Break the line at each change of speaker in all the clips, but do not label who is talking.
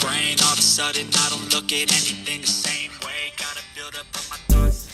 brain. All of a sudden I don't look at anything the same way. Gotta build up on my thoughts.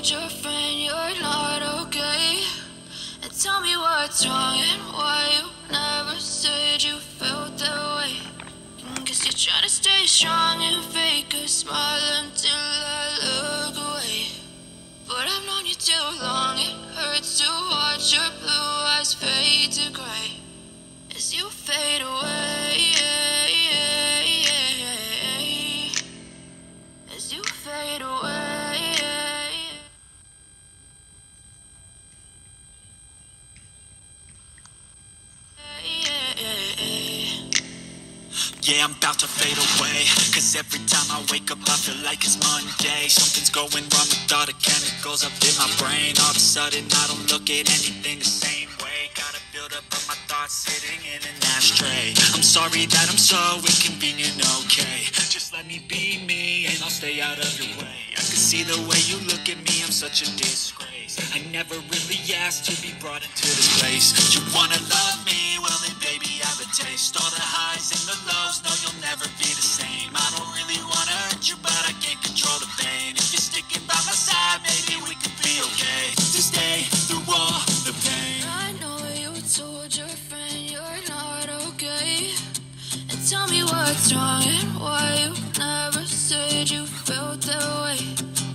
told your friend you're not okay? And tell me what's wrong and why you never said you felt that way. Guess you're trying to stay strong and fake a smile until I look away. But I've known you too long, it hurts to watch your blue eyes fade to gray as you fade away, as you fade away.
Yeah, I'm about to fade away, cause every time I wake up I feel like it's Monday. Something's going wrong with all the chemicals up in my brain. All of a sudden I don't look at anything the same way. Gotta build up of my thoughts sitting in an ashtray. I'm sorry that I'm so inconvenient, okay? Just let me be me and I'll stay out of your way. I can see the way you look at me, I'm such a disgrace. I never really asked to be brought into this place. You wanna love me? Well then baby I have a taste. All the highs and the lows, no you'll never be the same. I don't really wanna hurt you but I can't control the pain. If you're sticking by my side, maybe we could be okay. To stay through all the pain.
I know you told your friend you're not okay. And tell me what's wrong